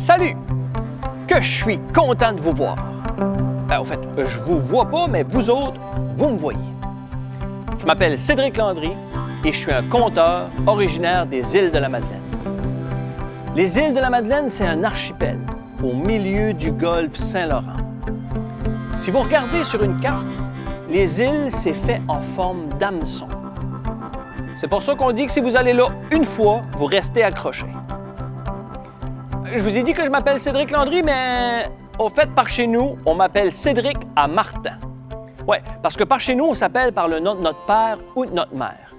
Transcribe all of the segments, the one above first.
Salut! Que je suis content de vous voir. En fait, je vous vois pas, mais vous autres, vous me voyez. Je m'appelle Cédric Landry et je suis un conteur originaire des îles de la Madeleine. Les îles de la Madeleine, c'est un archipel au milieu du golfe Saint-Laurent. Si vous regardez sur une carte, les îles, c'est fait en forme d'hameçon. C'est pour ça qu'on dit que si vous allez là une fois, vous restez accroché. Je vous ai dit que je m'appelle Cédric Landry, mais au fait, par chez nous, on m'appelle Cédric à Martin. Oui, parce que par chez nous, on s'appelle par le nom de notre père ou de notre mère.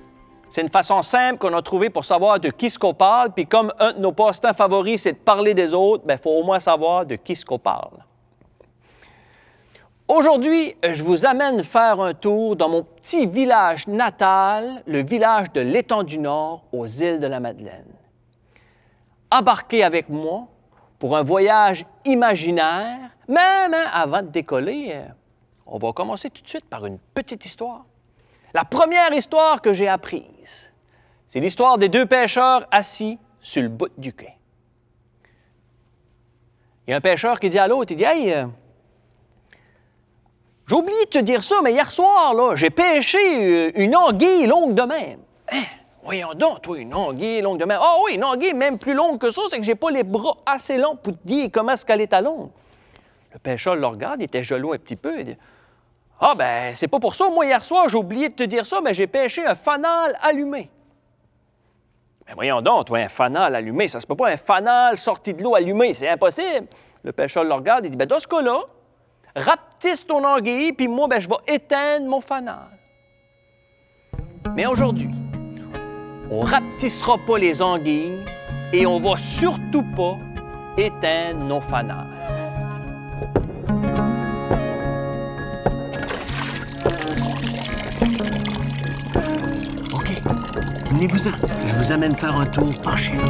C'est une façon simple qu'on a trouvée pour savoir de qui ce qu'on parle, puis comme un de nos passe-temps favoris, c'est de parler des autres, bien, il faut au moins savoir de qui ce qu'on parle. Aujourd'hui, je vous amène faire un tour dans mon petit village natal, le village de l'Étang du Nord, aux îles de la Madeleine. Embarquez avec moi pour un voyage imaginaire, mais avant de décoller, on va commencer tout de suite par une petite histoire. La première histoire que j'ai apprise, c'est l'histoire des deux pêcheurs assis sur le bout du quai. Il y a un pêcheur qui dit à l'autre, il dit « Hey, j'ai oublié de te dire ça, mais hier soir, là, j'ai pêché une anguille longue de même. Hein? Voyons donc, toi, une anguille longue de même. Ah oui, une anguille même plus longue que ça, c'est que j'ai pas les bras assez longs pour te dire comment est-ce qu'elle est à longue. » Le pêcheur le regarde, il était jaloux un petit peu, il dit « Ah ben, c'est pas pour ça, moi, hier soir, j'ai oublié de te dire ça, mais j'ai pêché un fanal allumé. » « Mais voyons donc, toi, un fanal allumé, ça se peut pas, un fanal sorti de l'eau allumé, c'est impossible. » Le pêcheur le regarde, il dit « Ben, dans ce cas-là, rapetisse ton anguille, puis moi, ben, je vais éteindre mon fanal. » Mais aujourd'hui, on rapetissera pas les anguilles et on va surtout pas éteindre nos fanals. OK, venez-vous-en. Je vous amène faire un tour par chez vous.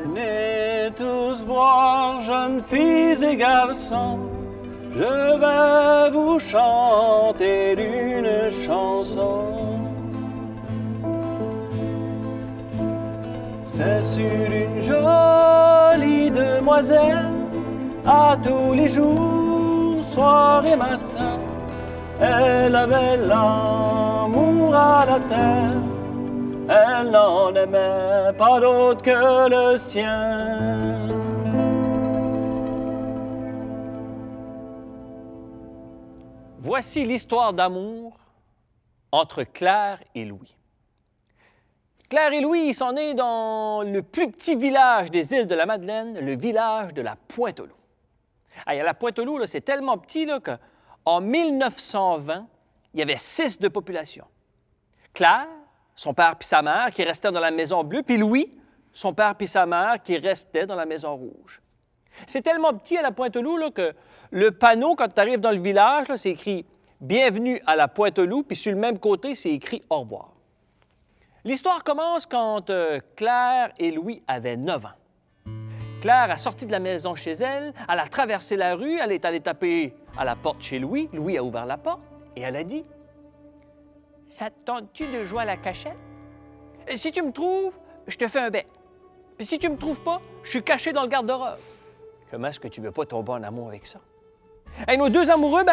Venez tous voir, jeunes filles et garçons, je vais vous chanter une chanson. C'est sur une jolie demoiselle, à tous les jours, soir et matin, elle avait l'amour à la terre. Elle n'en aimait pas d'autre que le sien. Voici l'histoire d'amour entre Claire et Louis. Claire et Louis, ils sont nés dans le plus petit village des îles de la Madeleine, le village de la Pointe-aux-Loups. À la Pointe-aux-Loups, c'est tellement petit qu'en 1920, il y avait 6 de population. Claire, son père puis sa mère qui restaient dans la Maison Bleue, puis Louis, son père puis sa mère qui restaient dans la Maison Rouge. C'est tellement petit à la Pointe-aux-Loups que le panneau, quand tu arrives dans le village, c'est écrit « Bienvenue à la Pointe-aux-Loups », puis sur le même côté, c'est écrit « Au revoir ». L'histoire commence quand Claire et Louis avaient 9 ans. Claire a sorti de la maison chez elle, elle a traversé la rue, elle est allée taper à la porte chez Louis. Louis a ouvert la porte et elle a dit « Ça te tente-tu de jouer à la cachette? Si tu me trouves, je te fais un bec. Puis si tu me trouves pas, je suis caché dans le garde-robe. Comment est-ce que tu veux pas tomber en amour avec ça? » Et nos deux amoureux,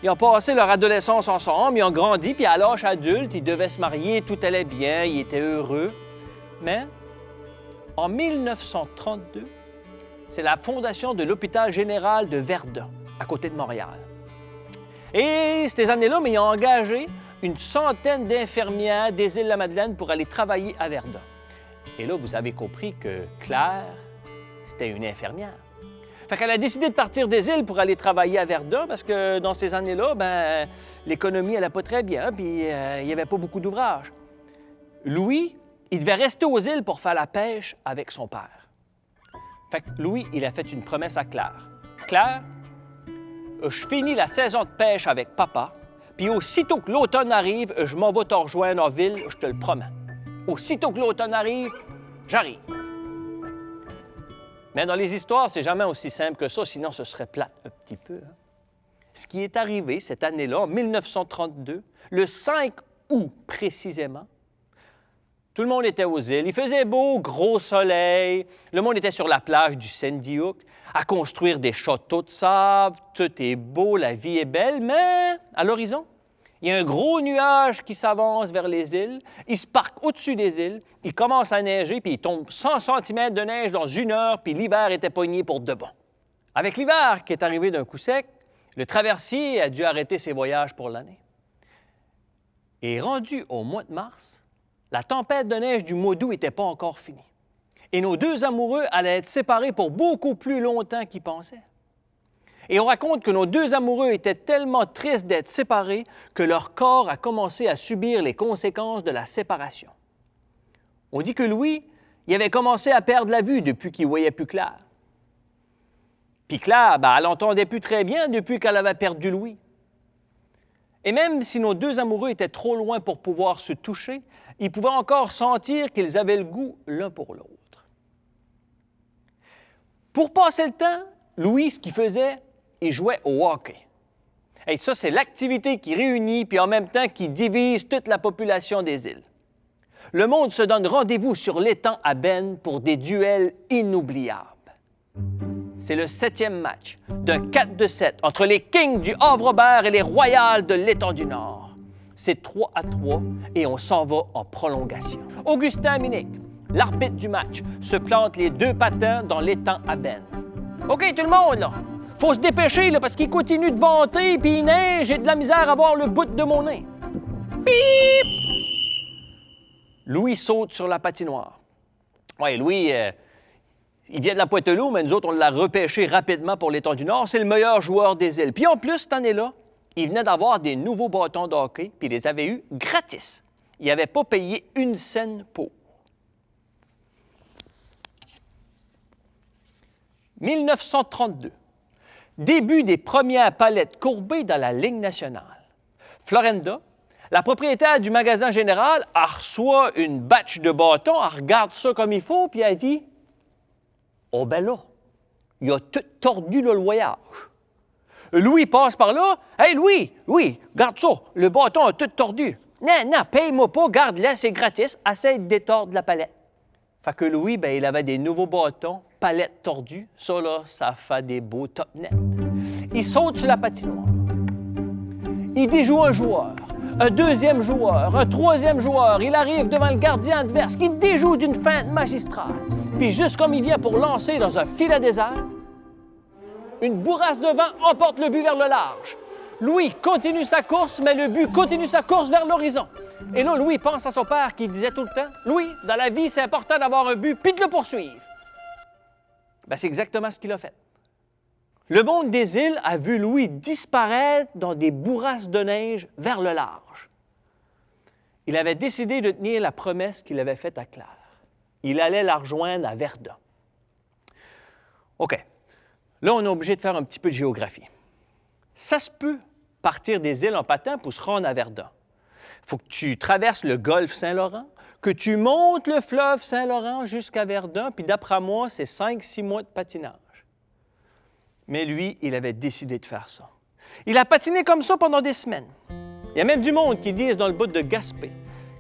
ils ont passé leur adolescence ensemble, ils ont grandi, puis à l'âge adulte, ils devaient se marier, tout allait bien, ils étaient heureux. Mais en 1932, c'est la fondation de l'hôpital général de Verdun, à côté de Montréal. Et ces années-là, ils ont engagé une centaine d'infirmières des îles-de-la-Madeleine pour aller travailler à Verdun. Et là, vous avez compris que Claire, c'était une infirmière. Fait qu'elle a décidé de partir des îles pour aller travailler à Verdun parce que dans ces années-là, l'économie n'allait pas très bien, puis il n'y avait pas beaucoup d'ouvrages. Louis, il devait rester aux îles pour faire la pêche avec son père. Fait que Louis, il a fait une promesse à Claire. « Claire, je finis la saison de pêche avec papa, puis aussitôt que l'automne arrive, je m'en vais te rejoindre en ville, je te le promets. Aussitôt que l'automne arrive, j'arrive. Mais dans les histoires, c'est jamais aussi simple que ça, sinon ce serait plate un petit peu. Hein? Ce qui est arrivé cette année-là, en 1932, le 5 août précisément, tout le monde était aux îles. Il faisait beau, gros soleil. Le monde était sur la plage du Sandy Hook à construire des châteaux de sable. Tout est beau, la vie est belle, mais à l'horizon, il y a un gros nuage qui s'avance vers les îles. Il se parque au-dessus des îles. Il commence à neiger, puis il tombe 100 cm de neige dans 1 heure, puis l'hiver était pogné pour de bon. Avec l'hiver qui est arrivé d'un coup sec, le traversier a dû arrêter ses voyages pour l'année. Et rendu au mois de mars, la tempête de neige du mois d'août n'était pas encore finie. Et nos deux amoureux allaient être séparés pour beaucoup plus longtemps qu'ils pensaient. Et on raconte que nos deux amoureux étaient tellement tristes d'être séparés que leur corps a commencé à subir les conséquences de la séparation. On dit que Louis, il avait commencé à perdre la vue depuis qu'il voyait plus clair. Puis Claire, elle n'entendait plus très bien depuis qu'elle avait perdu Louis. Et même si nos deux amoureux étaient trop loin pour pouvoir se toucher, ils pouvaient encore sentir qu'ils avaient le goût l'un pour l'autre. Pour passer le temps, Louis, ce qu'il faisait, il jouait au hockey. Et ça, c'est l'activité qui réunit puis en même temps qui divise toute la population des îles. Le monde se donne rendez-vous sur l'étang à Ben pour des duels inoubliables. C'est le 7e match d'un 4-7 entre les Kings du Havre-Robert et les Royals de l'étang du Nord. C'est 3-3 et on s'en va en prolongation. Augustin Minnick, l'arbitre du match, se plante les 2 patins dans l'étang à Ben. OK, tout le monde, là! Faut se dépêcher, là, parce qu'il continue de vanter, puis il neige, j'ai de la misère à voir le bout de mon nez. Pip! Louis saute sur la patinoire. Oui, Louis, il vient de la Pointe-Loup, mais nous autres, on l'a repêché rapidement pour l'étang du Nord. C'est le meilleur joueur des îles. Puis en plus, cette année-là, il venait d'avoir des nouveaux bâtons de hockey, puis il les avait eus gratis. Il n'avait pas payé 1 cent pour. 1932. Début des premières palettes courbées dans la Ligue nationale. Florenda, la propriétaire du magasin général, elle reçoit une batch de bâtons, elle regarde ça comme il faut, puis elle dit « Oh ben là, il a tout tordu là, le voyage. » Louis passe par là. « Hey Louis, garde ça, le bâton a tout tordu. »« Non, paye-moi pas, garde-le, c'est gratis, essaie de détordre la palette. » Fait que Louis, il avait des nouveaux bâtons, palette tordue. Ça, là, ça fait des beaux top nets. Il saute sur la patinoire. Il déjoue un joueur, un deuxième joueur, un troisième joueur. Il arrive devant le gardien adverse qui déjoue d'une feinte magistrale. Puis juste comme il vient pour lancer dans un filet désert, une bourrasse de vent emporte le but vers le large. Louis continue sa course, mais le but continue sa course vers l'horizon. Et là, Louis pense à son père qui disait tout le temps, « Louis, dans la vie, c'est important d'avoir un but puis de le poursuivre. » C'est exactement ce qu'il a fait. Le monde des îles a vu Louis disparaître dans des bourrasques de neige vers le large. Il avait décidé de tenir la promesse qu'il avait faite à Claire. Il allait la rejoindre à Verdun. OK. Là, on est obligé de faire un petit peu de géographie. Ça se peut partir des îles en patin pour se rendre à Verdun. Il faut que tu traverses le golfe Saint-Laurent, que tu montes le fleuve Saint-Laurent jusqu'à Verdun, puis d'après moi, c'est 5-6 mois de patinage. Mais lui, il avait décidé de faire ça. Il a patiné comme ça pendant des semaines. Il y a même du monde qui disent dans le bout de Gaspé,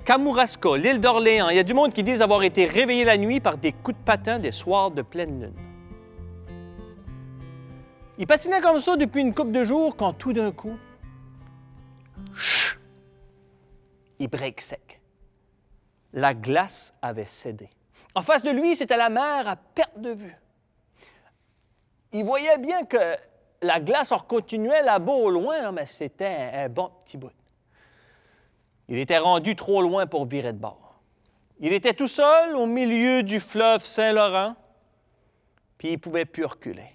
Kamouraska, l'île d'Orléans, il y a du monde qui disent avoir été réveillé la nuit par des coups de patin des soirs de pleine lune. Il patinait comme ça depuis une couple de jours quand tout d'un coup, il break sec. La glace avait cédé. En face de lui, c'était la mer à perte de vue. Il voyait bien que la glace en continuait là-bas au loin, mais c'était un bon petit bout. Il était rendu trop loin pour virer de bord. Il était tout seul au milieu du fleuve Saint-Laurent, puis il ne pouvait plus reculer.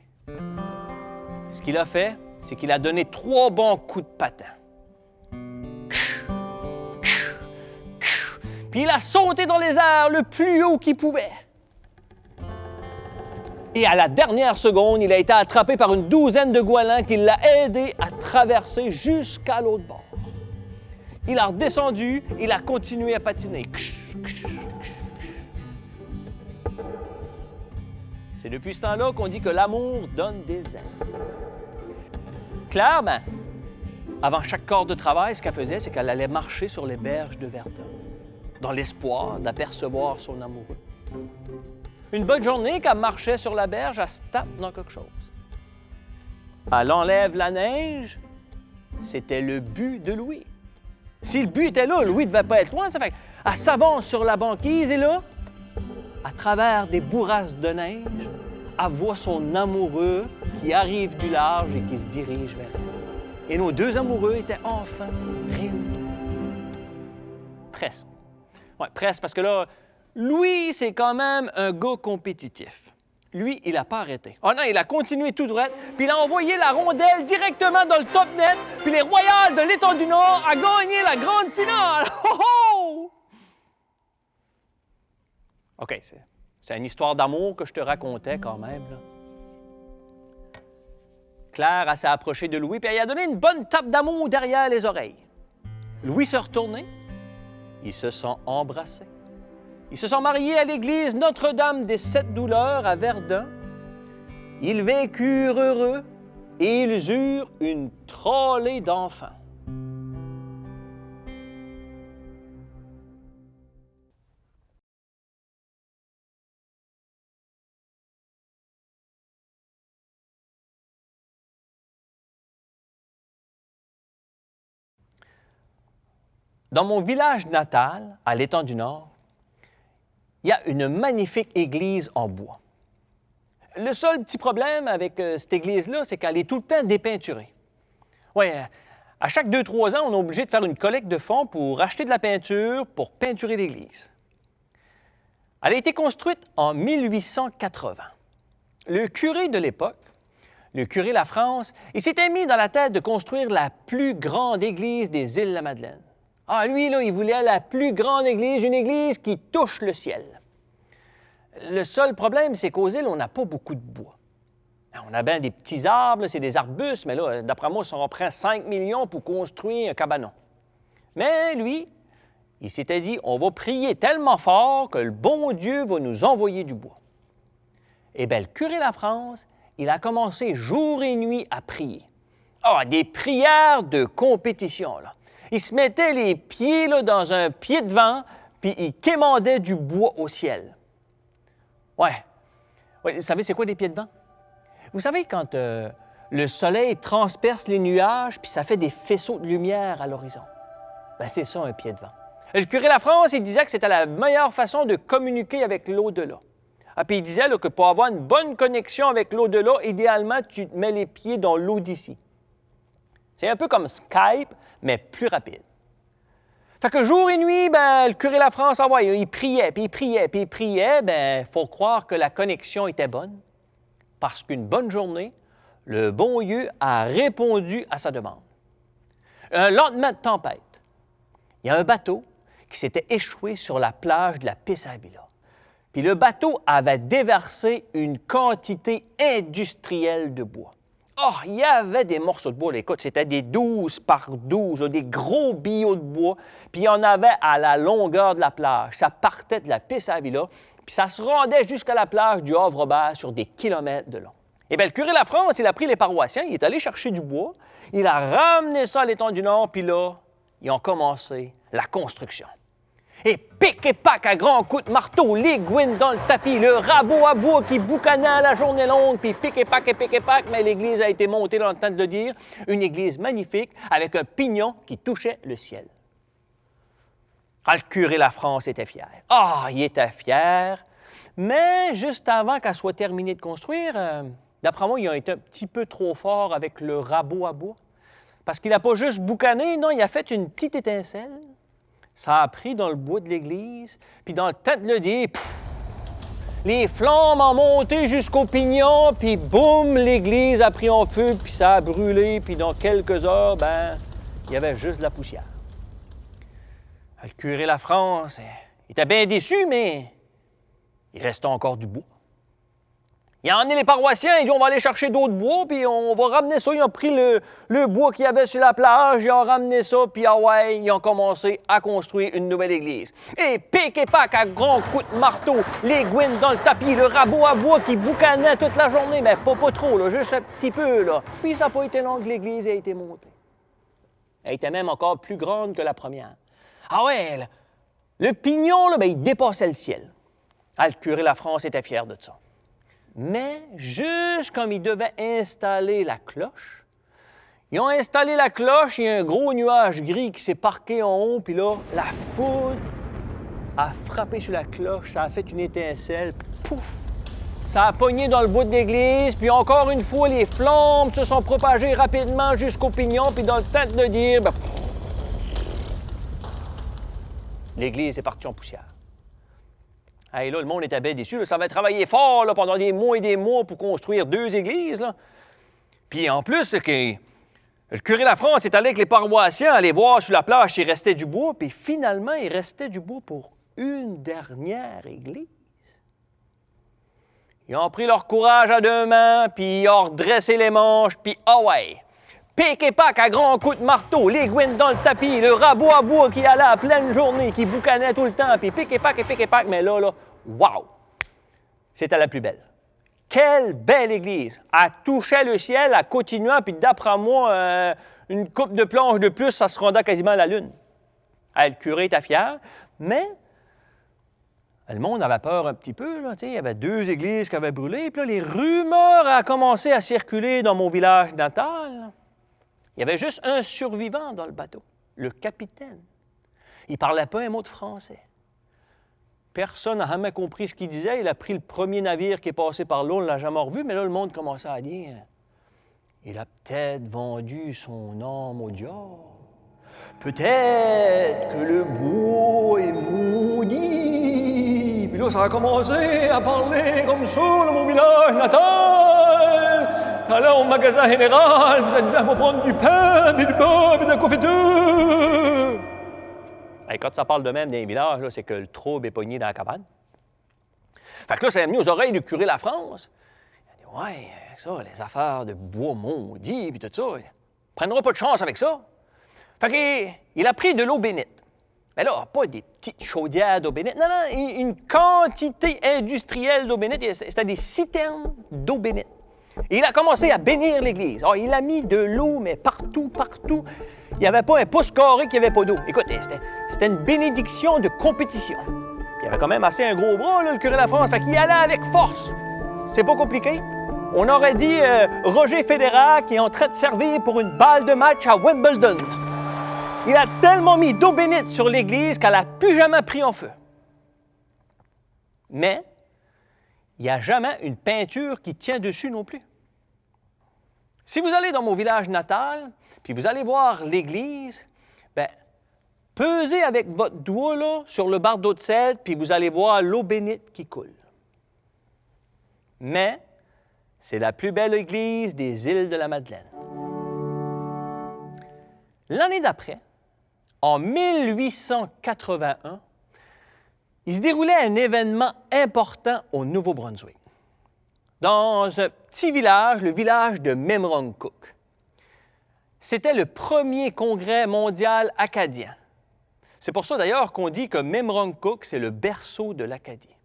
Ce qu'il a fait, c'est qu'il a donné 3 bons coups de patin. Puis il a sauté dans les airs le plus haut qu'il pouvait. Et à la dernière seconde, il a été attrapé par une douzaine de goélands qui l'a aidé à traverser jusqu'à l'autre bord. Il a redescendu, il a continué à patiner. C'est depuis ce temps-là qu'on dit que l'amour donne des ailes. Claire, avant chaque corps de travail, ce qu'elle faisait, c'est qu'elle allait marcher sur les berges de Verdun, dans l'espoir d'apercevoir son amoureux. Une bonne journée, qu'elle marchait sur la berge, elle se tape dans quelque chose. Elle enlève la neige, c'était le but de Louis. Si le but était là, Louis ne devait pas être loin, ça fait qu'elle s'avance sur la banquise et là, à travers des bourrasques de neige, elle voit son amoureux qui arrive du large et qui se dirige vers elle. Et nos deux amoureux étaient enfin réunis. Presque. Oui, presque, parce que là, Louis, c'est quand même un gars compétitif. Lui, il n'a pas arrêté. Oh non, il a continué tout droit, puis il a envoyé la rondelle directement dans le top net, puis les Royals de l'État du Nord a gagné la grande finale! Oh, oh! OK, c'est une histoire d'amour que je te racontais quand même, là. Claire, elle s'est approchée de Louis, puis elle lui a donné une bonne tape d'amour derrière les oreilles. Louis s'est retourné, ils se sont embrassés. Ils se sont mariés à l'église Notre-Dame des Sept Douleurs à Verdun. Ils vécurent heureux et ils eurent une trollée d'enfants. Dans mon village natal, à l'Étang du Nord, il y a une magnifique église en bois. Le seul petit problème avec cette église-là, c'est qu'elle est tout le temps dépeinturée. Oui, à chaque 2-3 ans, on est obligé de faire une collecte de fonds pour acheter de la peinture pour peinturer l'église. Elle a été construite en 1880. Le curé de l'époque, le curé Lafrance, il s'était mis dans la tête de construire la plus grande église des Îles-de-la-Madeleine. Ah, lui, là, il voulait la plus grande église, une église qui touche le ciel. Le seul problème, c'est qu'aux îles, on n'a pas beaucoup de bois. On a bien des petits arbres, c'est des arbustes, mais là, d'après moi, on prend 5 millions pour construire un cabanon. Mais lui, il s'était dit, on va prier tellement fort que le bon Dieu va nous envoyer du bois. Eh bien, le curé Lafrance, il a commencé jour et nuit à prier. Ah, des prières de compétition, là. Il se mettait les pieds là, dans un pied de vent, puis il quémandait du bois au ciel. Ouais. Vous savez, c'est quoi des pieds de vent? Vous savez, quand le soleil transperce les nuages, puis ça fait des faisceaux de lumière à l'horizon. Bien, c'est ça, un pied de vent. Le curé Lafrance, il disait que c'était la meilleure façon de communiquer avec l'au-delà. Ah, puis il disait là, que pour avoir une bonne connexion avec l'au-delà, idéalement, tu te mets les pieds dans l'eau d'ici. C'est un peu comme Skype, mais plus rapide. Fait que jour et nuit, le curé Lafrance, il priait, puis il priait, puis il priait. Il faut croire que la connexion était bonne, parce qu'une bonne journée, le bon Dieu a répondu à sa demande. Un lendemain de tempête, il y a un bateau qui s'était échoué sur la plage de la Pissabila. Puis le bateau avait déversé une quantité industrielle de bois. Oh, il y avait des morceaux de bois. Là, écoute, c'était des 12 par 12, là, des gros billots de bois. Puis il y en avait à la longueur de la plage. Ça partait de la Pissabila, puis ça se rendait jusqu'à la plage du Havre-Robert sur des kilomètres de long. Eh bien, le curé Lafrance, il a pris les paroissiens, il est allé chercher du bois, il a ramené ça à l'Étang du Nord, puis là, ils ont commencé la construction. Et pic et pac à grands coups de marteau, les gouines dans le tapis, le rabot à bois qui boucanait la journée longue, puis pic et pac, mais l'église a été montée dans le temps de le dire, une église magnifique avec un pignon qui touchait le ciel. Ah, le curé Lafrance était fier. Ah, il était fier, mais juste avant qu'elle soit terminée de construire, d'après moi, il a été un petit peu trop fort avec le rabot à bois, parce qu'il n'a pas juste boucané, non, il a fait une petite étincelle. Ça a pris dans le bois de l'église, puis dans le temps de le dire, les flammes ont monté jusqu'au pignon, puis boum, l'église a pris en feu, puis ça a brûlé, puis dans quelques heures, il y avait juste de la poussière. Le curé Lafrance, il était bien déçu, mais il restait encore du bois. Il a emmené les paroissiens, il dit on va aller chercher d'autres bois, puis on va ramener ça. Ils ont pris le bois qu'il y avait sur la plage, ils ont ramené ça, puis ah ouais, ils ont commencé à construire une nouvelle église. Et pic et pac à grands coups de marteau, les gouines dans le tapis, le rabot à bois qui boucanait toute la journée, mais pas trop, là, juste un petit peu. Là. Puis ça n'a pas été long que l'église a été montée. Elle était même encore plus grande que la première. Ah ouais, là, le pignon, là, ben, il dépassait le ciel. Ah, le curé Lafrance était fier de ça. Mais juste comme ils devaient installer la cloche, ils ont installé la cloche, il y a un gros nuage gris qui s'est parqué en haut, puis là, la foudre a frappé sur la cloche, ça a fait une étincelle, pouf! Ça a pogné dans le bout de l'église, puis encore une fois, les flammes se sont propagées rapidement jusqu'au pignon, puis dans le temps de dire, ben, l'église est partie en poussière. Hey, là, le monde était bien déçu. Là. Ça avait travaillé fort là, pendant des mois et des mois pour construire 2 églises. Là. Puis en plus, le curé Lafrance est allé avec les paroissiens aller voir sur la plage s'il restait du bois. Puis finalement, il restait du bois pour une dernière église. Ils ont pris leur courage à 2 mains, puis ils ont redressé les manches, puis ah ouais! Pic et pac à grands coups de marteau, les gouines dans le tapis, le rabot à bois qui allait à pleine journée, qui boucanait tout le temps, puis pic et pac, mais là, wow! C'était la plus belle. Quelle belle église! Elle touchait le ciel, elle continuant, puis d'après moi, une coupe de planches de plus, ça se rendait quasiment à la lune. Le curé était fier, mais le monde avait peur un petit peu. Là, il y avait 2 églises qui avaient brûlé, puis là, les rumeurs ont commencé à circuler dans mon village natal. Il y avait juste un survivant dans le bateau, le capitaine. Il ne parlait pas un mot de français. Personne n'a jamais compris ce qu'il disait. Il a pris le premier navire qui est passé par là, on ne l'a jamais revu, mais là, le monde commençait à dire « Il a peut-être vendu son âme au diable. Peut-être que le bois est maudit. » Puis là, ça a commencé à parler comme ça dans mon village natal. T'allais au magasin général, puis ça disait, il faut prendre du pain, puis du beurre, puis de la confiture. Et quand ça parle de même dans les villages, là, c'est que le trouble est pogné dans la cabane. Fait que là, ça a mis aux oreilles du curé Lafrance. Il a dit, ouais, ça, les affaires de bois maudit, puis tout ça, il ne prendra pas de chance avec ça. Fait qu'il a pris de l'eau bénite. Mais là, pas des petites chaudières d'eau bénite. Non, une quantité industrielle d'eau bénite. C'était des citernes d'eau bénite. Et il a commencé à bénir l'Église. Alors, il a mis de l'eau, mais partout. Il n'y avait pas un pouce carré qui n'avait pas d'eau. Écoutez, c'était une bénédiction de compétition. Il avait quand même assez un gros bras, là, le curé Lafrance. Fait qu'il allait avec force. C'est pas compliqué. On aurait dit Roger Federer qui est en train de servir pour une balle de match à Wimbledon. Il a tellement mis d'eau bénite sur l'Église qu'elle n'a plus jamais pris en feu. Mais il n'y a jamais une peinture qui tient dessus non plus. Si vous allez dans mon village natal, puis vous allez voir l'église, bien, pesez avec votre doigt là, sur le bardeau de cèdre, puis vous allez voir l'eau bénite qui coule. Mais c'est la plus belle église des îles de la Madeleine. L'année d'après, en 1881, il se déroulait un événement important au Nouveau-Brunswick, dans un petit village, le village de Memramcook. C'était le premier congrès mondial acadien. C'est pour ça d'ailleurs qu'on dit que Memramcook, c'est le berceau de l'Acadie.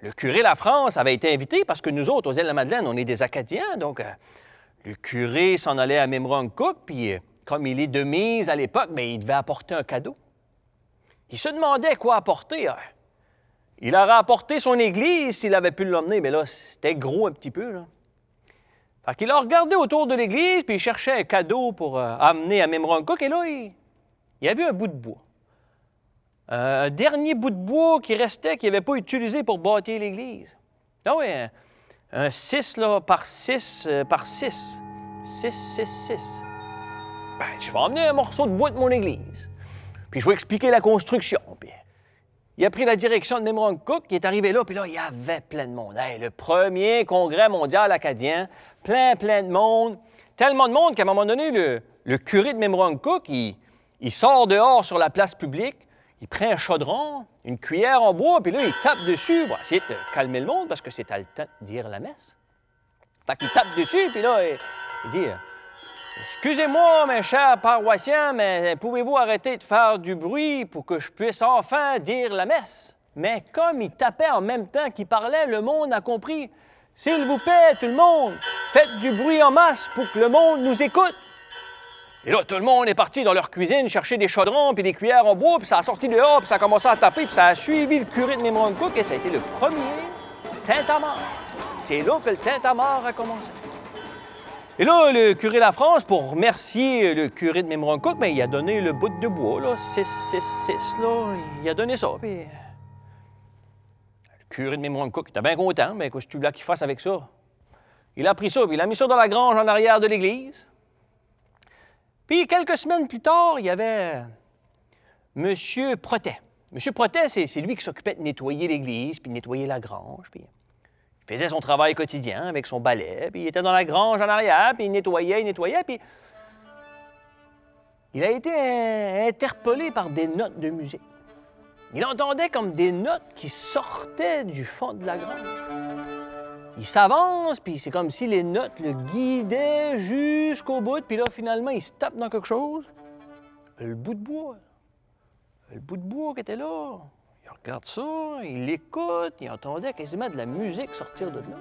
Le curé Lafrance avait été invité parce que nous autres, aux îles de la Madeleine, on est des Acadiens, donc le curé s'en allait à Memramcook, puis comme il est de mise à l'époque, bien, il devait apporter un cadeau. Il se demandait quoi apporter. Il aurait apporté son église s'il avait pu l'emmener, mais là, c'était gros un petit peu. Là. Fait qu'il a regardé autour de l'église, puis il cherchait un cadeau pour amener à Memramcook, et là, il y avait un bout de bois. Un dernier bout de bois qui restait, qu'il n'avait pas utilisé pour bâtir l'église. Ah oui, un 6 là, par 6 par 6. 6, 6, 6. Ben, je vais emmener un morceau de bois de mon église. Puis je vais expliquer la construction. Puis il a pris la direction de Memramcook, il est arrivé là, puis là, il y avait plein de monde. Hey, le premier congrès mondial acadien, plein de monde. Tellement de monde qu'à un moment donné, le curé de Memramcook, il sort dehors sur la place publique, il prend un chaudron, une cuillère en bois, puis là, il tape dessus pour essayer de calmer le monde parce que c'est à le temps de dire la messe. Fait qu'il tape dessus, puis là, il dit excusez-moi, mes chers paroissiens, mais pouvez-vous arrêter de faire du bruit pour que je puisse enfin dire la messe? Mais comme il tapait en même temps qu'il parlait, le monde a compris. S'il vous plaît, tout le monde, faites du bruit en masse pour que le monde nous écoute. Et là, tout le monde est parti dans leur cuisine chercher des chaudrons puis des cuillères en bois, puis ça a sorti dehors, puis ça a commencé à taper, puis ça a suivi le curé de Memramcook, et ça a été le premier tintamarre. C'est là que le tintamarre a commencé. Et là, le curé de la France, pour remercier le curé de Memramcook, bien, il a donné le bout de bois, là, 666, là, il a donné ça, puis... Le curé de Memramcook était bien content, mais qu'est-ce que tu voulais qu'il fasse avec ça? Il a pris ça, puis il a mis ça dans la grange en arrière de l'église. Puis, quelques semaines plus tard, il y avait M. Protet. M. Protet, c'est lui qui s'occupait de nettoyer l'église, puis de nettoyer la grange, puis... Il faisait son travail quotidien avec son balai, puis il était dans la grange en arrière, puis il nettoyait, puis... Il a été interpellé par des notes de musique. Il entendait comme des notes qui sortaient du fond de la grange. Il s'avance, puis c'est comme si les notes le guidaient jusqu'au bout, puis là, finalement, il se tape dans quelque chose. Le bout de bois. Le bout de bois qui était là. Il regarde ça, il l'écoute, il entendait quasiment de la musique sortir de là.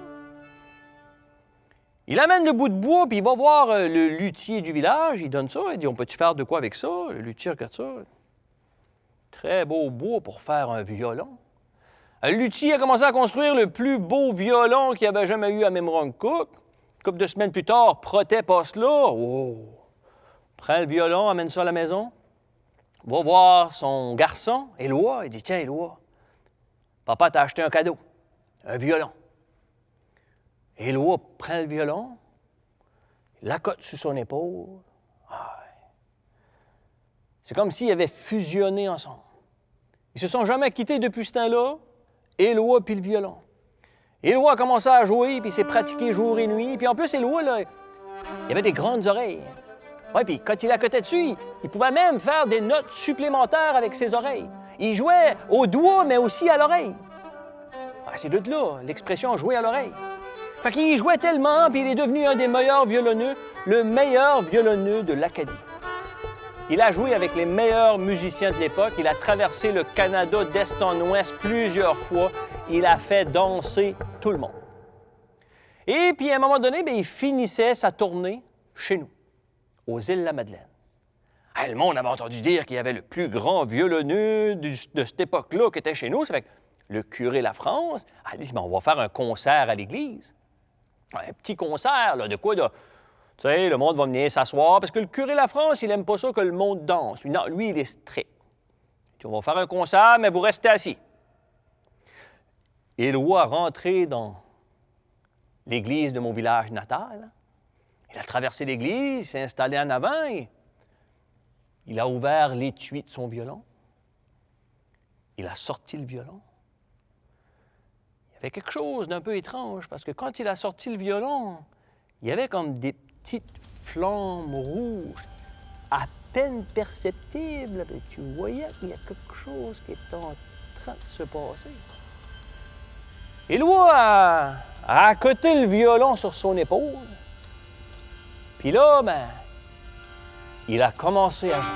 Il amène le bout de bois, puis il va voir le luthier du village, il donne ça, il dit « On peut-tu faire de quoi avec ça? » Le luthier regarde ça. Très beau bois pour faire un violon. Le luthier a commencé à construire le plus beau violon qu'il y avait jamais eu à Memramcook. Une couple de semaines plus tard, Protet passe là. Oh! Prend le violon, amène ça à la maison. Va voir son garçon, Éloi. Il dit, tiens, Éloi, papa t'a acheté un cadeau, un violon. Éloi prend le violon, l'accote sur son épaule. Ah, c'est comme s'ils avaient fusionné ensemble. Ils se sont jamais quittés depuis ce temps-là, Éloi puis le violon. Éloi a commencé à jouer, puis il s'est pratiqué jour et nuit. Puis en plus, Éloi, là, il avait des grandes oreilles. Oui, puis quand il accotait dessus, il pouvait même faire des notes supplémentaires avec ses oreilles. Il jouait au doigt, mais aussi à l'oreille. Ah, c'est de là, l'expression « jouer à l'oreille ». Fait qu'il jouait tellement, puis il est devenu un des meilleurs violonneux, le meilleur violonneux de l'Acadie. Il a joué avec les meilleurs musiciens de l'époque. Il a traversé le Canada d'est en ouest plusieurs fois. Il a fait danser tout le monde. Et puis, à un moment donné, bien, il finissait sa tournée chez nous, aux Îles-de-la-Madeleine. Ah, le monde avait entendu dire qu'il y avait le plus grand violonneux de cette époque-là qui était chez nous. Ça fait que le curé de la France a dit, on va faire un concert à l'église. Un petit concert, là, de quoi? Tu sais, le monde va venir s'asseoir, parce que le curé de la France, il n'aime pas ça que le monde danse. Non, lui, il est strict. On va faire un concert, mais vous restez assis. Éloi rentré dans l'église de mon village natal. Il a traversé l'église, il s'est installé en avant, et il a ouvert l'étui de son violon. Il a sorti le violon. Il y avait quelque chose d'un peu étrange, parce que quand il a sorti le violon, il y avait comme des petites flammes rouges, à peine perceptibles. Tu voyais qu'il y a quelque chose qui est en train de se passer. Éloi a accoté le violon sur son épaule. Puis là, ben, il a commencé à jouer.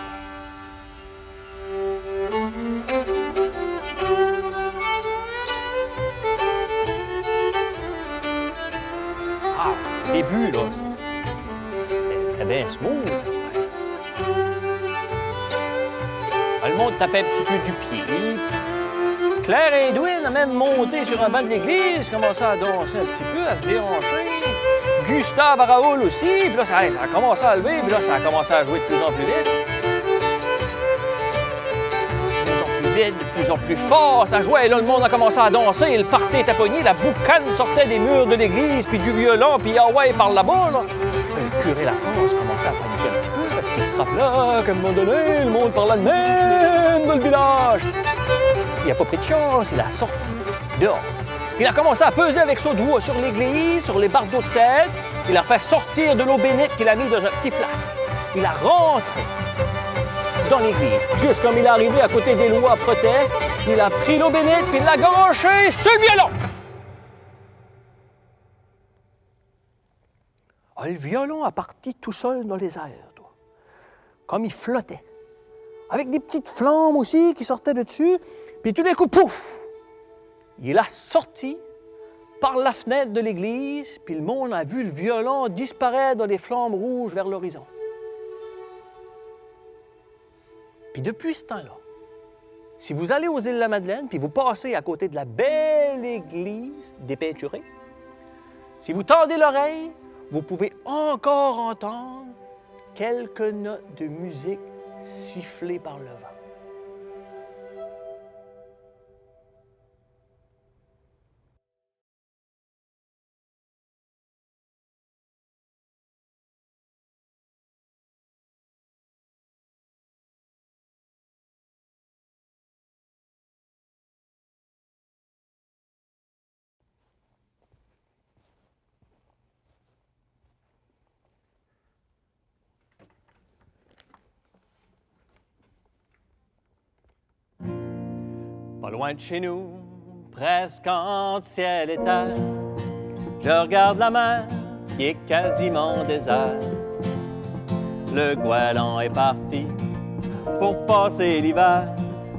Ah, au début, là, c'était très bien smooth. Le monde tapait un petit peu du pied. Claire et Edwin a même monté sur un banc de l'église, commençait à danser un petit peu, à se déhancher. Gustave à Raoul aussi, puis là, ça a commencé à lever, puis là, ça a commencé à jouer de plus en plus vite. De plus en plus vite, de plus en plus fort, ça jouait, et là, le monde a commencé à danser, et le party était pogné, la boucane sortait des murs de l'église, puis du violon, puis ah ouais, par là-bas, là. Le curé de la France commençait à paniquer un petit peu, parce qu'il se rappelait qu'à un moment donné, le monde parlait de même dans le village. Il n'a pas pris de chance, il a sorti dehors. Il a commencé à peser avec son doigt sur l'église, sur les bardeaux de cèdre. Il a fait sortir de l'eau bénite qu'il a mis dans un petit flasque. Il a rentré dans l'église. Juste comme il est arrivé à côté des lois protèges, il a pris l'eau bénite puis il l'a garoché sur le violon. Ah, le violon a parti tout seul dans les airs, toi. Comme il flottait. Avec des petites flammes aussi qui sortaient de dessus. Puis tout d'un coup, pouf! Il a sorti par la fenêtre de l'église, puis le monde a vu le violon disparaître dans les flammes rouges vers l'horizon. Puis depuis ce temps-là, si vous allez aux îles de la Madeleine, puis vous passez à côté de la belle église dépeinturée, si vous tendez l'oreille, vous pouvez encore entendre quelques notes de musique sifflées par le vent. Pas loin de chez nous, presque entre ciel et terre, je regarde la mer qui est quasiment déserte. Le goéland est parti pour passer l'hiver.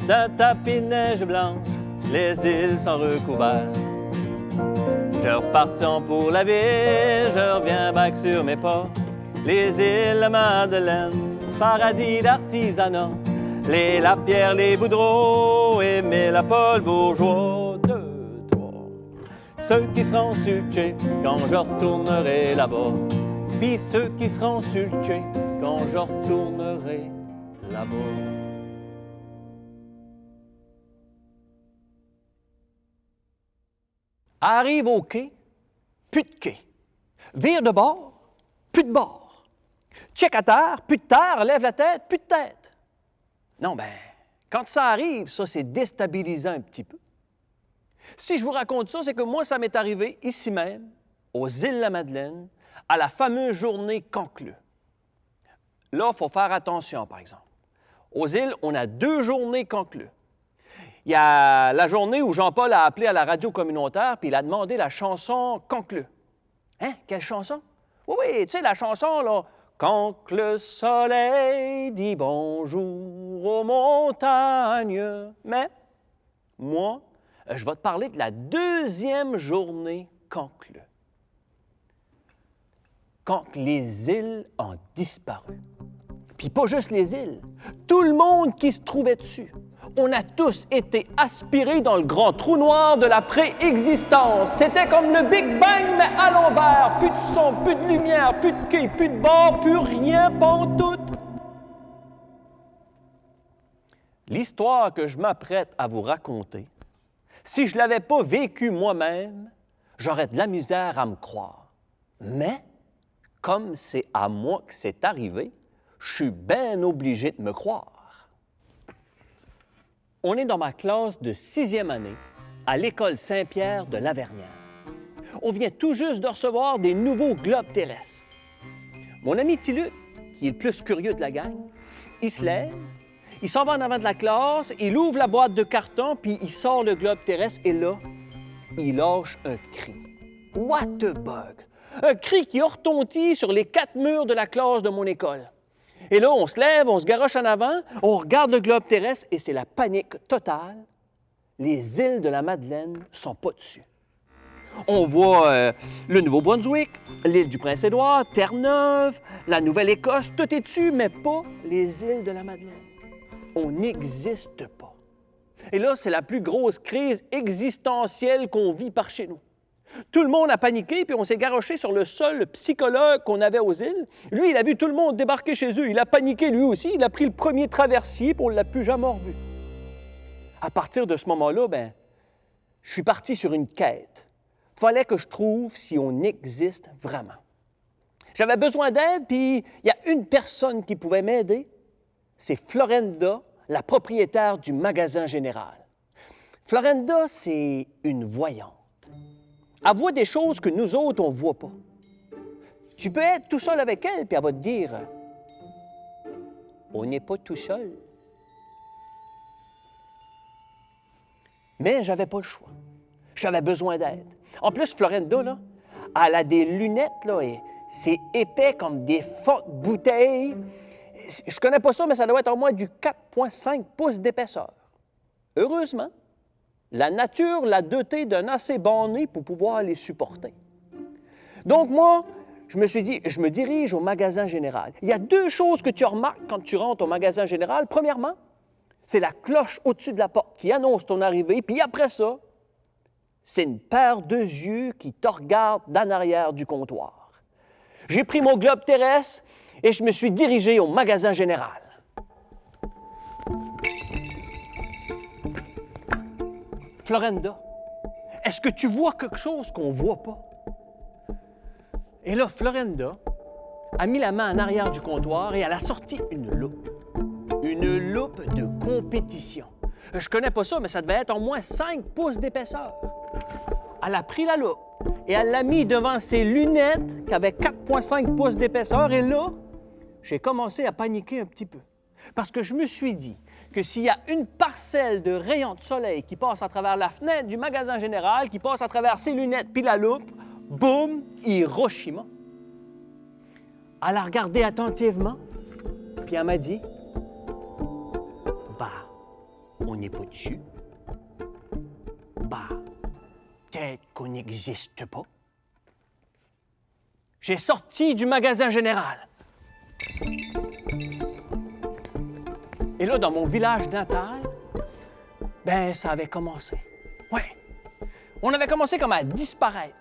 D'un tapis de neige blanche, les îles sont recouvertes. Je repartons pour la ville, je reviens back sur mes pas. Les îles de Madeleine, paradis d'artisanat. Les Lapierre, les Boudreaux et Mélapole bourgeois. 2, 3. Ceux qui seront sur le quai quand je retournerai là-bas. Puis ceux qui seront sur le quai quand je retournerai là-bas. Arrive au quai, plus de quai. Vire de bord, plus de bord. Check à terre, plus de terre, lève la tête, plus de tête. Non, ben, quand ça arrive, ça, c'est déstabilisant un petit peu. Si je vous raconte ça, c'est que moi, ça m'est arrivé ici même, aux îles de la Madeleine, à la fameuse journée Concleux. Là, il faut faire attention, par exemple. Aux îles, on a 2 journées Concleux. Il y a la journée où Jean-Paul a appelé à la radio communautaire puis il a demandé la chanson Concleux. Hein? Quelle chanson? Oui, tu sais, la chanson, là. Quand le soleil dit bonjour aux montagnes. Mais, moi, je vais te parler de la 2e journée Concleux. Quand les îles ont disparu. Puis pas juste les îles, tout le monde qui se trouvait dessus. On a tous été aspirés dans le grand trou noir de la préexistence. C'était comme le Big Bang, mais à l'envers. Plus de son, plus de lumière, plus de quai, plus de bord, plus rien, pantoute. L'histoire que je m'apprête à vous raconter, si je ne l'avais pas vécue moi-même, j'aurais de la misère à me croire. Mais, comme c'est à moi que c'est arrivé, je suis bien obligé de me croire. On est dans ma classe de 6e année à l'École Saint-Pierre de Lavernière. On vient tout juste de recevoir des nouveaux globes terrestres. Mon ami Tiluc, qui est le plus curieux de la gang, il se lève, il s'en va en avant de la classe, il ouvre la boîte de carton, puis il sort le globe terrestre, et là, il lâche un cri. What the bug! Un cri qui retentit sur les 4 murs de la classe de mon école. Et là, on se lève, on se garoche en avant, on regarde le globe terrestre et c'est la panique totale. Les îles de la Madeleine ne sont pas dessus. On voit le Nouveau-Brunswick, l'île du Prince-Édouard, Terre-Neuve, la Nouvelle-Écosse, tout est dessus, mais pas les îles de la Madeleine. On n'existe pas. Et là, c'est la plus grosse crise existentielle qu'on vit par chez nous. Tout le monde a paniqué, puis on s'est garoché sur le seul psychologue qu'on avait aux îles. Lui, il a vu tout le monde débarquer chez eux. Il a paniqué lui aussi. Il a pris le premier traversier, puis on ne l'a plus jamais revu. À partir de ce moment-là, je suis parti sur une quête. Il fallait que je trouve si on existe vraiment. J'avais besoin d'aide, puis il y a une personne qui pouvait m'aider. C'est Florenda, la propriétaire du magasin général. Florenda, c'est une voyante. Elle voit des choses que nous autres, on ne voit pas. Tu peux être tout seul avec elle, puis elle va te dire on n'est pas tout seul. Mais j'avais pas le choix. J'avais besoin d'aide. En plus, Florinda, là, elle a des lunettes, là, et c'est épais comme des fortes bouteilles. Je connais pas ça, mais ça doit être au moins du 4,5 pouces d'épaisseur. Heureusement, la nature l'a dotée d'un assez bon nez pour pouvoir les supporter. Donc moi, je me suis dit, je me dirige au magasin général. Il y a 2 choses que tu remarques quand tu rentres au magasin général. Premièrement, c'est la cloche au-dessus de la porte qui annonce ton arrivée. Puis après ça, c'est une paire de yeux qui te regardent d'en arrière du comptoir. J'ai pris mon globe terrestre et je me suis dirigé au magasin général. Florinda, est-ce que tu vois quelque chose qu'on ne voit pas? Et là, Florinda a mis la main en arrière du comptoir et elle a sorti une loupe. Une loupe de compétition. Je connais pas ça, mais ça devait être au moins 5 pouces d'épaisseur. Elle a pris la loupe et elle l'a mis devant ses lunettes qui avaient 4,5 pouces d'épaisseur. Et là, j'ai commencé à paniquer un petit peu. Parce que je me suis dit que s'il y a une parcelle de rayons de soleil qui passe à travers la fenêtre du magasin général, qui passe à travers ses lunettes puis la loupe, boum, Hiroshima. Elle a regardé attentivement, puis elle m'a dit, « Bah, on n'est pas dessus. Bah, peut-être qu'on n'existe pas. » J'ai sorti du magasin général. Et là, dans mon village natal, ça avait commencé. Ouais. On avait commencé comme à disparaître.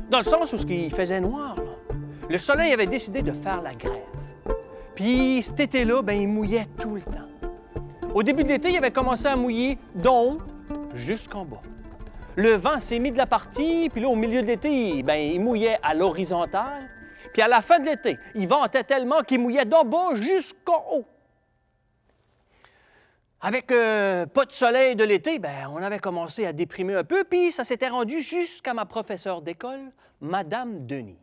Dans le sens où il faisait noir, là. Le soleil avait décidé de faire la grève. Puis cet été-là, il mouillait tout le temps. Au début de l'été, il avait commencé à mouiller d'en haut jusqu'en bas. Le vent s'est mis de la partie, puis là, au milieu de l'été, il mouillait à l'horizontale. Puis à la fin de l'été, il ventait tellement qu'il mouillait d'en bas jusqu'en haut. Avec pas de soleil de l'été, on avait commencé à déprimer un peu, puis ça s'était rendu jusqu'à ma professeure d'école, Madame Denise.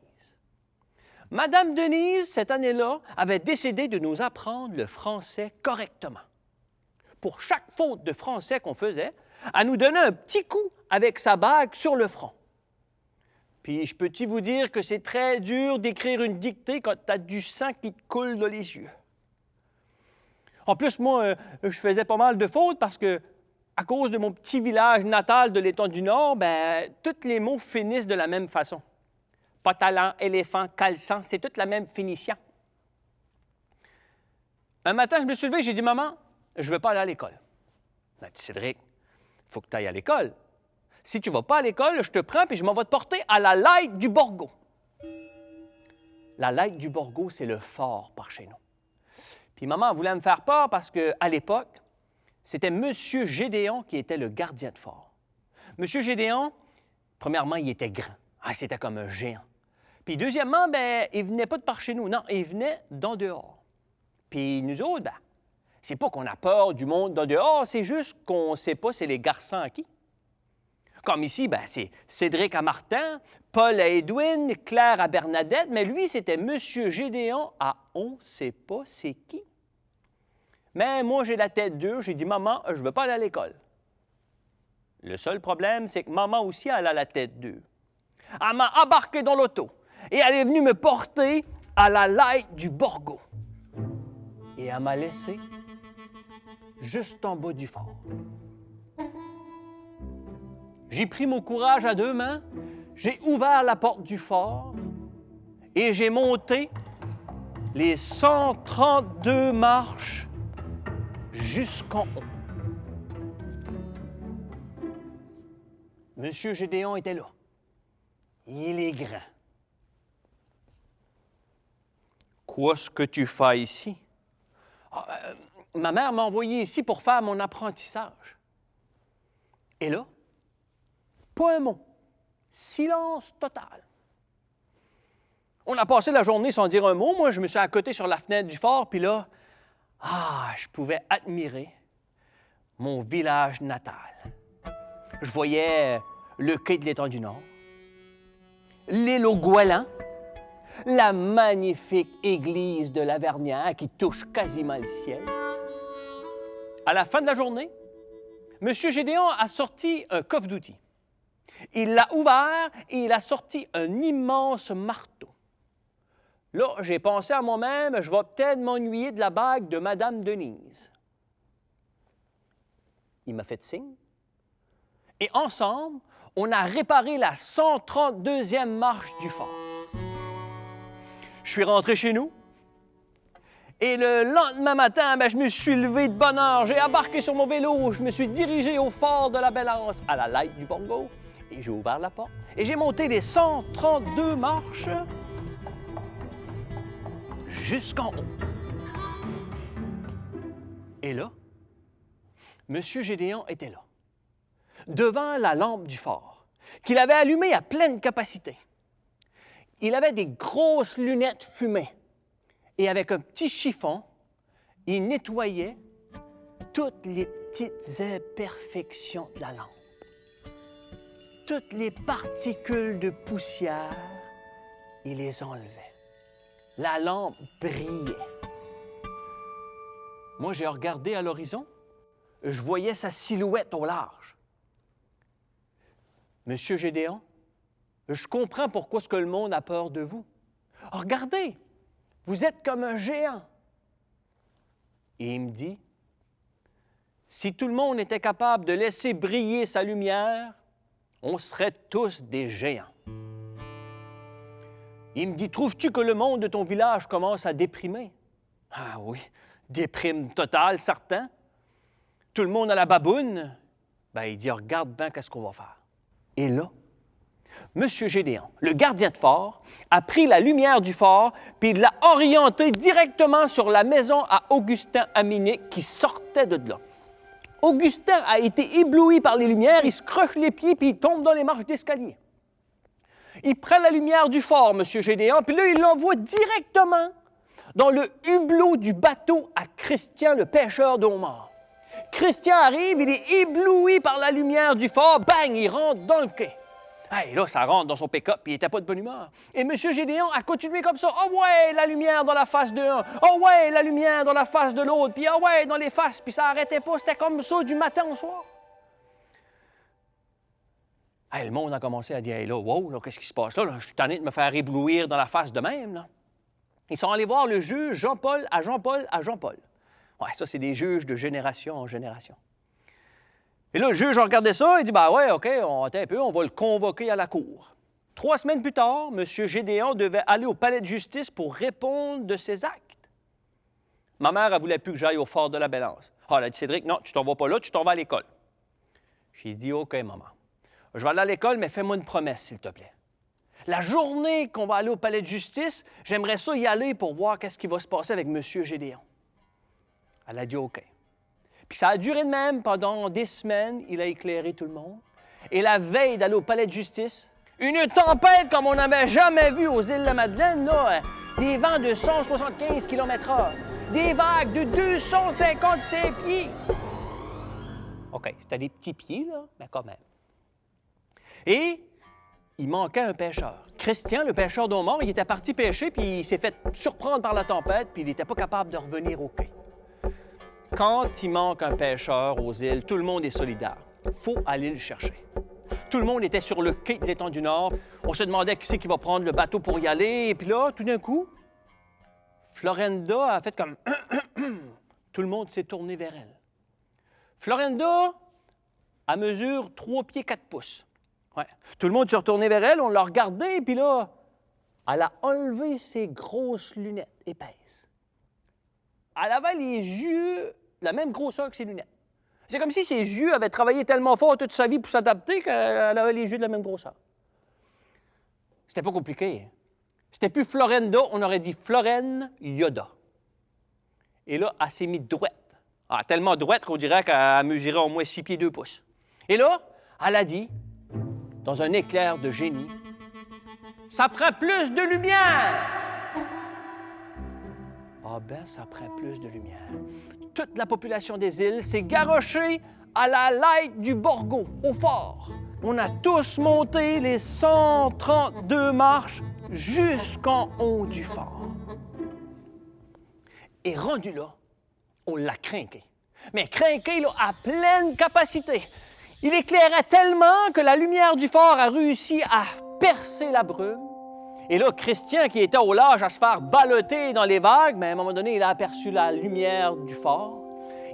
Madame Denise, cette année-là, avait décidé de nous apprendre le français correctement. Pour chaque faute de français qu'on faisait, elle nous donnait un petit coup avec sa bague sur le front. Puis je peux-tu vous dire que c'est très dur d'écrire une dictée quand tu as du sang qui te coule dans les yeux. En plus, moi, je faisais pas mal de fautes parce que, à cause de mon petit village natal de l'État du Nord, tous les mots finissent de la même façon. Pantalon, éléphant, caleçon, c'est toute la même finition. Un matin, je me suis levé et j'ai dit, « Maman, je ne veux pas aller à l'école. » Elle a dit, « Cédric, il faut que tu ailles à l'école. Si tu ne vas pas à l'école, je te prends et je m'en vais te porter à la Light du Borgo. » La Light du Borgo, c'est le fort par chez nous. Puis maman voulait me faire peur parce qu'à l'époque, c'était M. Gédéon qui était le gardien de fort. M. Gédéon, premièrement, il était grand. C'était comme un géant. Puis deuxièmement, il venait pas de par chez nous. Non, il venait d'en dehors. Puis nous autres, c'est pas qu'on a peur du monde d'en dehors, c'est juste qu'on sait pas c'est les garçons à qui. Comme ici, c'est Cédric à Martin, Paul à Edwin, Claire à Bernadette, mais lui, c'était M. Gédéon à on sait pas c'est qui. Mais moi, j'ai la tête dure, j'ai dit, « Maman, je veux pas aller à l'école. » Le seul problème, c'est que maman aussi, elle a la tête dure. Elle m'a embarqué dans l'auto et elle est venue me porter à la Light du Borgo. Et elle m'a laissé juste en bas du fort. J'ai pris mon courage à 2 mains, j'ai ouvert la porte du fort et j'ai monté les 132 marches jusqu'en haut. Monsieur Gédéon était là. Il est grand. « Qu'est-ce que tu fais ici? » Ma mère m'a envoyé ici pour faire mon apprentissage. Et là, pas un mot. Silence total. On a passé la journée sans dire un mot. Moi, je me suis accoté sur la fenêtre du fort, puis là, je pouvais admirer mon village natal. Je voyais le quai de l'Étang du Nord, l'île aux Goélands, la magnifique église de Lavernière qui touche quasiment le ciel. À la fin de la journée, M. Gédéon a sorti un coffre d'outils. Il l'a ouvert et il a sorti un immense marteau. Là, j'ai pensé à moi-même, je vais peut-être m'ennuyer de la bague de Madame Denise. Il m'a fait signe. Et ensemble, on a réparé la 132e marche du fort. Je suis rentré chez nous. Et le lendemain matin, je me suis levé de bonne heure. J'ai embarqué sur mon vélo. Je me suis dirigé au fort de la Belle-Anse, à la light du Bongo. Et j'ai ouvert la porte. Et j'ai monté les 132 marches jusqu'en haut. Et là, M. Gédéon était là, devant la lampe du fort, qu'il avait allumée à pleine capacité. Il avait des grosses lunettes fumées. Et avec un petit chiffon, il nettoyait toutes les petites imperfections de la lampe. Toutes les particules de poussière, il les enlevait. La lampe brillait. Moi, j'ai regardé à l'horizon. Je voyais sa silhouette au large. Monsieur Gédéon, je comprends pourquoi ce que le monde a peur de vous. Regardez, vous êtes comme un géant. Et il me dit, si tout le monde était capable de laisser briller sa lumière, on serait tous des géants. Il me dit, trouves-tu que le monde de ton village commence à déprimer? Ah oui, déprime totale, certain. Tout le monde a la baboune. Il dit, regarde bien qu'est-ce qu'on va faire. Et là, M. Gédéon, le gardien de fort, a pris la lumière du fort puis il l'a orientée directement sur la maison à Augustin Aminic qui sortait de là. Augustin a été ébloui par les lumières, il se croche les pieds puis il tombe dans les marches d'escalier. Il prend la lumière du fort, M. Gédéon, puis là, il l'envoie directement dans le hublot du bateau à Christian, le pêcheur d'eau morte. Christian arrive, il est ébloui par la lumière du fort, bang, il rentre dans le quai. Hey, là, ça rentre dans son pick-up, puis il n'était pas de bonne humeur. Et M. Gédéon a continué comme ça. « Oh ouais, la lumière dans la face de un. Oh ouais, la lumière dans la face de l'autre. Puis oh ouais, dans les faces. » Puis ça n'arrêtait pas, c'était comme ça du matin au soir. Hey, le monde a commencé à dire « Hey, là, wow, là, qu'est-ce qui se passe là? Je suis tanné de me faire éblouir dans la face de même. » là. Ils sont allés voir le juge Jean-Paul à Jean-Paul à Jean-Paul. Ouais, ça, c'est des juges de génération en génération. Et là, le juge a regardé ça, il dit, ouais, OK, attends un peu, on va le convoquer à la cour. 3 semaines plus tard, M. Gédéon devait aller au palais de justice pour répondre de ses actes. Ma mère, elle ne voulait plus que j'aille au fort de la Belle-Anse. Ah, elle a dit, Cédric, non, tu t'en vas pas là, tu t'en vas à l'école. J'ai dit, OK, maman. Je vais aller à l'école, mais fais-moi une promesse, s'il te plaît. La journée qu'on va aller au palais de justice, j'aimerais ça y aller pour voir qu'est-ce qui va se passer avec M. Gédéon. Elle a dit, OK. Puis ça a duré de même pendant des semaines. Il a éclairé tout le monde. Et la veille d'aller au palais de justice, une tempête comme on n'avait jamais vu aux îles de la Madeleine, là, des vents de 175 km/h, des vagues de 255 pieds. OK, c'était des petits pieds, là, mais quand même. Et il manquait un pêcheur. Christian, le pêcheur d'eau morte, il était parti pêcher, puis il s'est fait surprendre par la tempête, puis il n'était pas capable de revenir au quai. Quand il manque un pêcheur aux îles, tout le monde est solidaire. Il faut aller le chercher. Tout le monde était sur le quai de l'étang du Nord. On se demandait qui c'est qui va prendre le bateau pour y aller. Et puis là, tout d'un coup, Florenda a fait comme... Tout le monde s'est tourné vers elle. Florenda, elle mesure 3 pieds 4 pouces. Ouais. Tout le monde s'est retourné vers elle, on l'a regardée, et puis là, elle a enlevé ses grosses lunettes épaisses. Elle avait les yeux la même grosseur que ses lunettes. C'est comme si ses yeux avaient travaillé tellement fort toute sa vie pour s'adapter qu'elle avait les yeux de la même grosseur. C'était pas compliqué. C'était plus Florenda, on aurait dit Florène Yoda. Et là, elle s'est mise droite. Ah, tellement droite qu'on dirait qu'elle mesurait au moins 6 pieds 2 pouces. Et là, elle a dit, dans un éclair de génie, « Ça prend plus de lumière! » Ah ben, ça prend plus de lumière. Toute la population des îles s'est garochée à la light du Borgo, au fort. On a tous monté les 132 marches jusqu'en haut du fort. Et rendu là, on l'a crinqué. Mais crinqué là, à pleine capacité. Il éclairait tellement que la lumière du fort a réussi à percer la brume. Et là, Christian, qui était au large à se faire balloter dans les vagues, mais à un moment donné, il a aperçu la lumière du fort.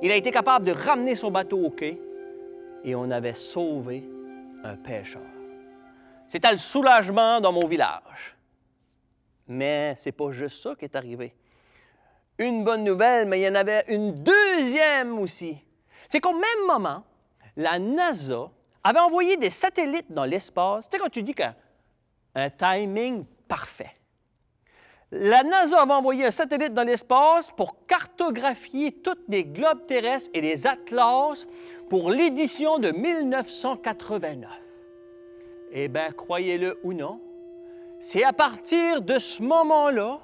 Il a été capable de ramener son bateau au quai et on avait sauvé un pêcheur. C'était le soulagement dans mon village. Mais c'est pas juste ça qui est arrivé. Une bonne nouvelle, mais il y en avait une deuxième aussi. C'est qu'au même moment, la NASA avait envoyé des satellites dans l'espace. Tu sais, quand tu dis qu'un timing parfait. La NASA avait envoyé un satellite dans l'espace pour cartographier tous les globes terrestres et les atlas pour l'édition de 1989. Eh bien, croyez-le ou non, c'est à partir de ce moment-là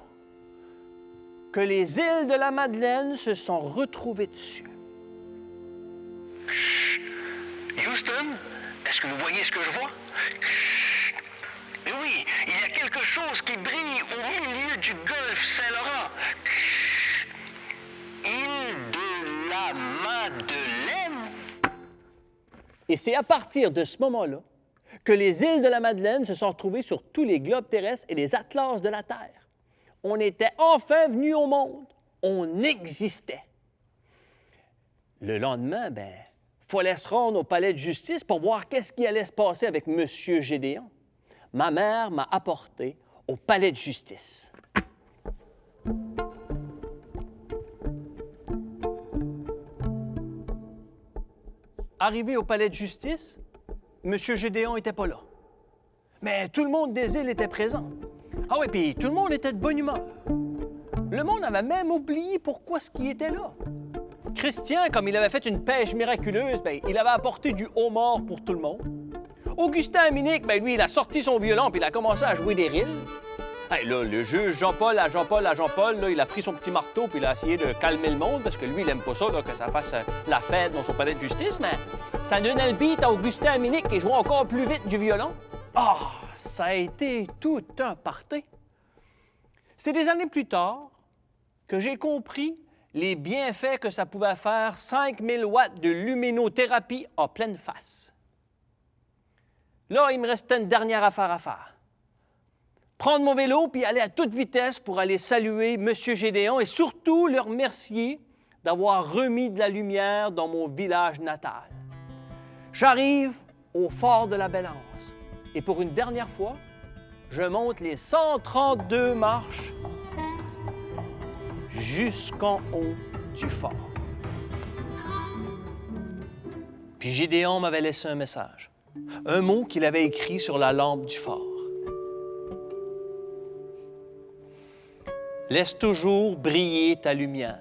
que les îles de la Madeleine se sont retrouvées dessus. Houston, est-ce que vous voyez ce que je vois? Mais oui, il y a quelque chose qui brille au milieu du golfe Saint-Laurent. Île de la Madeleine. Et c'est à partir de ce moment-là que les îles de la Madeleine se sont retrouvées sur tous les globes terrestres et les atlas de la Terre. On était enfin venus au monde. On existait. Le lendemain, il fallait se rendre au palais de justice pour voir qu'est-ce qui allait se passer avec M. Gédéon. Ma mère m'a apporté au palais de justice. Arrivé au palais de justice, M. Gédéon n'était pas là. Mais tout le monde des îles était présent. Ah oui, puis tout le monde était de bonne humeur. Le monde avait même oublié pourquoi ce qui était là. Christian, comme il avait fait une pêche miraculeuse, il avait apporté du homard pour tout le monde. Augustin Minic, lui, il a sorti son violon puis il a commencé à jouer des rilles. Hey, là, le juge Jean-Paul, là, il a pris son petit marteau puis il a essayé de calmer le monde parce que lui, il aime pas ça, là, que ça fasse la fête dans son palais de justice, mais ça donnait le beat à Augustin Minic qui jouait encore plus vite du violon. Ah, ça a été tout un party. C'est des années plus tard que j'ai compris les bienfaits que ça pouvait faire 5000 watts de luminothérapie en pleine face. Là, il me restait une dernière affaire à faire. Prendre mon vélo puis aller à toute vitesse pour aller saluer M. Gédéon et surtout le remercier d'avoir remis de la lumière dans mon village natal. J'arrive au fort de la Belance et pour une dernière fois, je monte les 132 marches jusqu'en haut du fort. Puis Gédéon m'avait laissé un message, un mot qu'il avait écrit sur la lampe du fort. Laisse toujours briller ta lumière.